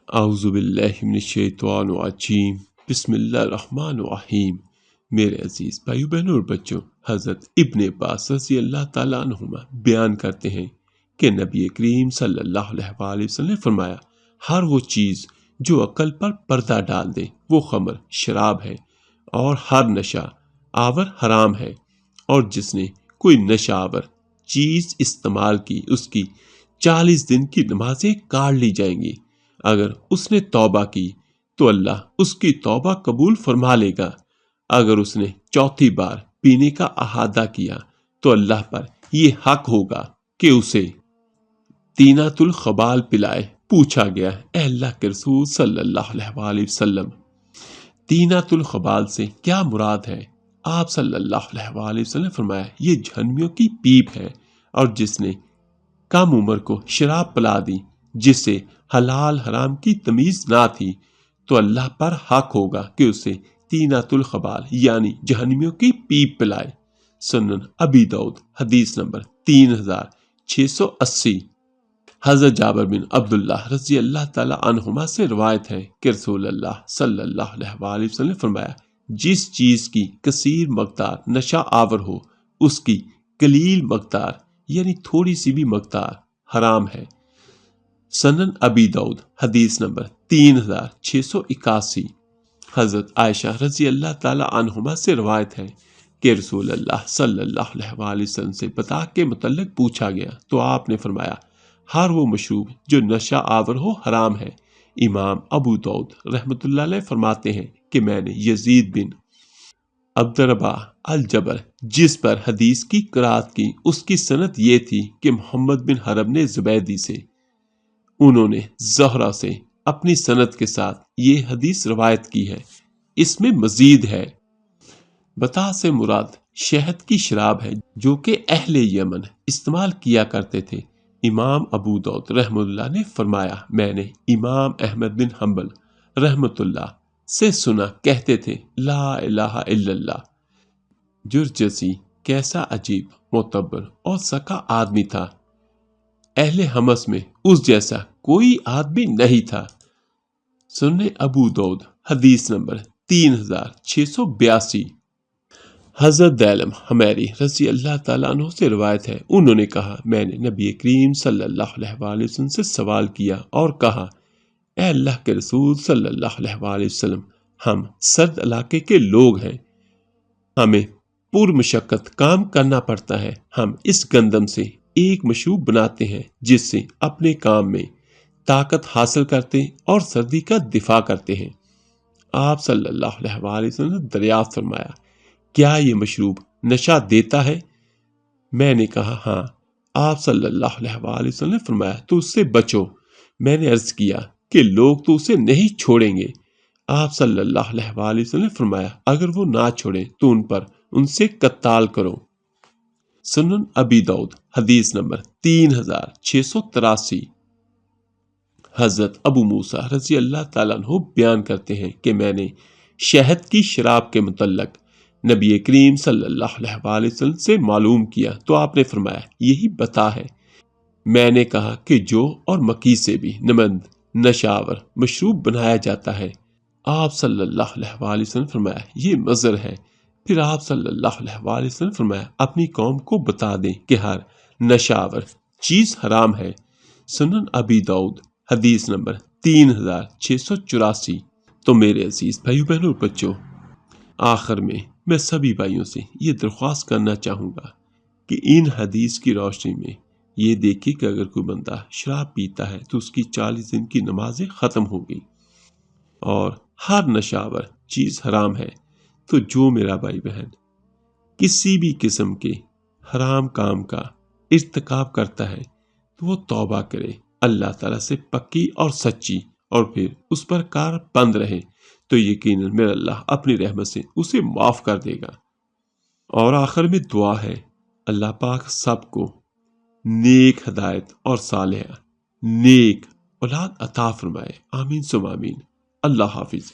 اعوذ باللہ من الشیطان الرجیم، بسم اللہ الرحمن الرحیم۔ میرے عزیز بھائیو بہنوں اور بچوں، حضرت ابن عباس رضی اللہ تعالیٰ عنہما بیان کرتے ہیں کہ نبی کریم صلی اللہ علیہ وآلہ وسلم نے فرمایا، ہر وہ چیز جو عقل پر پردہ ڈال دے وہ خمر شراب ہے، اور ہر نشہ آور حرام ہے، اور جس نے کوئی نشہ آور چیز استعمال کی اس کی 40 دن کی نمازیں کاٹ لی جائیں گی۔ اگر اس نے توبہ کی تو اللہ اس کی توبہ قبول فرما لے گا۔ اگر اس نے چوتھی بار پینے کا احاطہ کیا تو اللہ پر یہ حق ہوگا کہ اسے تینۃ الخبال پلائے۔ پوچھا گیا، اے اللہ کے رسول صلی اللہ علیہ وآلہ وسلم، تینۃ الخبال سے کیا مراد ہے؟ آپ صلی اللہ علیہ وآلہ وسلم نے فرمایا، یہ جہنمیوں کی پیپ ہے، اور جس نے کم عمر کو شراب پلا دی جس سے حلال حرام کی تمیز نہ تھی تو اللہ پر حق ہوگا کہ اسے تینۃ الخبال یعنی جہنمیوں کی پیپ پلائے۔ سنن ابی داؤد حدیث نمبر 3680۔ حضرت جابر بن عبداللہ رضی اللہ تعالی عنہما سے روایت ہے کہ رسول اللہ صلی اللہ علیہ وآلہ وسلم نے فرمایا، جس چیز کی کثیر مقدار نشہ آور ہو اس کی قلیل مقدار یعنی تھوڑی سی بھی مقدار حرام ہے۔ سنن ابی داؤد حدیث نمبر 3681۔ حضرت عائشہ رضی اللہ تعالی عنہما سے روایت ہے کہ رسول اللہ صلی اللہ علیہ وآلہ وسلم سے بتا کے متعلق پوچھا گیا تو آپ نے فرمایا، ہر وہ مشروب جو نشہ آور ہو حرام ہے۔ امام ابو داؤد رحمۃ اللہ علیہ فرماتے ہیں کہ میں نے یزید بن عبدالربہ الجبر جس پر حدیث کی قرات کی، اس کی سند یہ تھی کہ محمد بن حرب نے زبیدی سے، انہوں نے زہرہ سے اپنی سند کے ساتھ یہ حدیث روایت کی ہے۔ اس میں مزید ہے، بتا سے مراد شہد کی شراب ہے جو کہ اہل یمن استعمال کیا کرتے تھے۔ امام ابو داؤد رحمۃ اللہ نے فرمایا، میں نے امام احمد بن حنبل رحمۃ اللہ سے سنا کہتے تھے، لا الہ الا اللہ۔ جرجسی کیسا عجیب، معتبر اور سکا آدمی تھا، اہل حمص میں اس جیسا کوئی آدمی نہیں تھا۔ سنن ابو داؤد حدیث نمبر 3682۔ حضرت دیلم حمیری رضی اللہ تعالیٰ عنہ سے روایت ہے، انہوں نے کہا، میں نے نبی کریم صلی اللہ علیہ وآلہ وسلم سے سوال کیا اور کہا، اے اللہ کے رسول صلی اللہ علیہ وآلہ وسلم، ہم سرد علاقے کے لوگ ہیں، ہمیں پر مشقت کام کرنا پڑتا ہے، ہم اس گندم سے ایک مشروب بناتے ہیں جس سے اپنے کام میں طاقت حاصل کرتے اور سردی کا دفاع کرتے ہیں۔ آپ صلی اللہ علیہ وآلہ وسلم نے دریافت فرمایا، کیا یہ مشروب نشہ دیتا ہے؟ میں نے کہا ہاں۔ آپ صلی اللہ علیہ وآلہ وسلم نے فرمایا، تو اس سے بچو۔ میں نے عرض کیا کہ لوگ تو اسے نہیں چھوڑیں گے۔ آپ صلی اللہ علیہ وآلہ وسلم نے فرمایا، اگر وہ نہ چھوڑیں تو ان سے قتال کرو۔ سنن ابی داؤد حدیث نمبر 3683۔ حضرت ابو موسیٰ رضی اللہ تعالیٰ عنہ بیان کرتے ہیں کہ میں نے شہد کی شراب کے متعلق نبی کریم صلی اللہ علیہ وآلہ وسلم سے معلوم کیا تو آپ نے فرمایا، یہی بتا ہے۔ میں نے کہا کہ جو اور مکی سے بھی نمند نشاور مشروب بنایا جاتا ہے۔ آپ صلی اللہ علیہ وآلہ وسلم فرمایا، یہ مضر ہے۔ پھر آپ صلی اللہ علیہ وآلہ وسلم فرمایا، اپنی قوم کو بتا دیں کہ ہر نشاور چیز حرام ہے۔ سنن ابی داؤد حدیث نمبر 3684۔ تو میرے عزیز بھائیو بہنوں بچوں، آخر میں سبھی بھائیوں سے یہ درخواست کرنا چاہوں گا کہ ان حدیث کی روشنی میں یہ دیکھیں کہ اگر کوئی بندہ شراب پیتا ہے تو اس کی 40 دن کی نمازیں ختم ہو گئی، اور ہر نشاور چیز حرام ہے۔ تو جو میرا بھائی بہن کسی بھی قسم کے حرام کام کا ارتکاب کرتا ہے تو وہ توبہ کرے اللہ تعالیٰ سے پکی اور سچی، اور پھر اس پر کار بند رہے، تو یقیناً میرا اللہ اپنی رحمت سے اسے معاف کر دے گا۔ اور آخر میں دعا ہے، اللہ پاک سب کو نیک ہدایت اور صالحہ نیک اولاد عطا فرمائے، آمین ثم آمین۔ اللہ حافظ۔